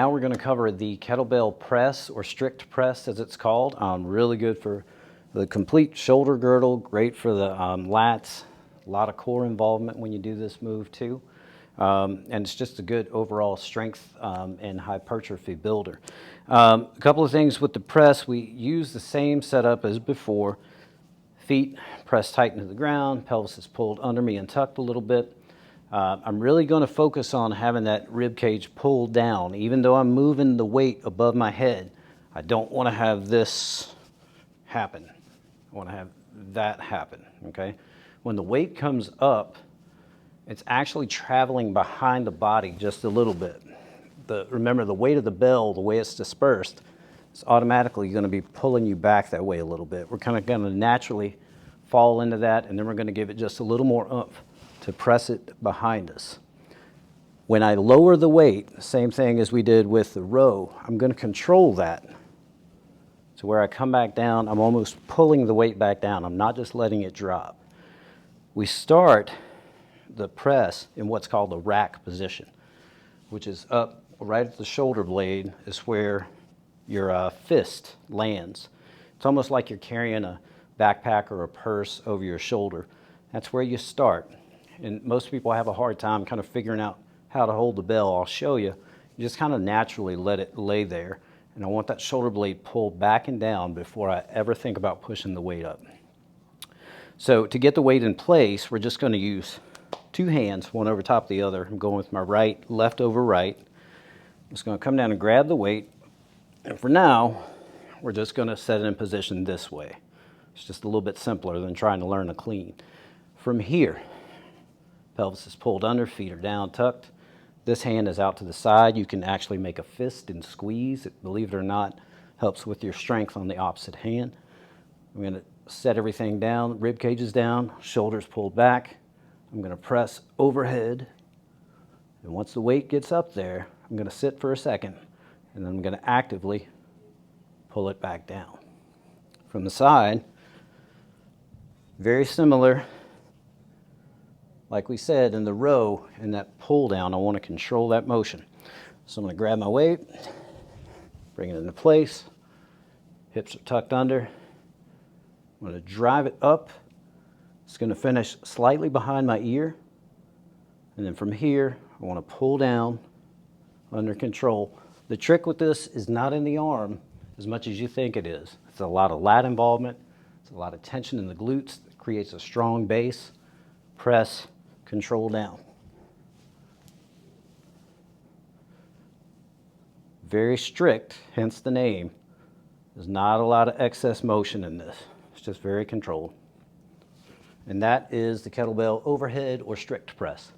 Now we're going to cover the kettlebell press, or strict press as it's called. Really good for the complete shoulder girdle, great for the lats, a lot of core involvement when you do this move too. And it's just a good overall strength and hypertrophy builder. A couple of things with the press, we use the same setup as before. Feet pressed tight into the ground, pelvis is pulled under me and tucked a little bit. I'm really going to focus on having that rib cage pulled down. Even though I'm moving the weight above my head, I don't want to have this happen. I want to have that happen, okay? When the weight comes up, it's actually traveling behind the body just a little bit. Remember, the weight of the bell, the way it's dispersed, it's automatically going to be pulling you back that way a little bit. We're kind of going to naturally fall into that, and then we're going to give it just a little more oomph to press it behind us. When I lower the weight, same thing as we did with the row, I'm going to control that. So where I come back down, I'm almost pulling the weight back down. I'm not just letting it drop. We start the press in what's called the rack position, which is up right at the shoulder blade is where your fist lands. It's almost like you're carrying a backpack or a purse over your shoulder. That's where you start. And most people have a hard time kind of figuring out how to hold the bell. I'll show you. You just kind of naturally let it lay there. And I want that shoulder blade pulled back and down before I ever think about pushing the weight up. So to get the weight in place, we're just going to use two hands, one over top of the other. I'm going with my right, left over right. I'm just going to come down and grab the weight. And for now, we're just going to set it in position this way. It's just a little bit simpler than trying to learn a clean. From here, pelvis is pulled under, feet are down, tucked. This hand is out to the side. You can actually make a fist and squeeze. It, believe it or not, helps with your strength on the opposite hand. I'm going to set everything down. Rib cage is down, shoulders pulled back. I'm going to press overhead. And once the weight gets up there, I'm going to sit for a second, and then I'm going to actively pull it back down. From the side, very similar. Like we said, in the row, in that pull down, I want to control that motion. So I'm going to grab my weight, bring it into place. Hips are tucked under. I'm going to drive it up. It's going to finish slightly behind my ear. And then from here, I want to pull down under control. The trick with this is not in the arm as much as you think it is. It's a lot of lat involvement. It's a lot of tension in the glutes that creates a strong base. Press, control down. Very strict, hence the name. There's not a lot of excess motion in this. It's just very controlled. And that is the kettlebell overhead or strict press.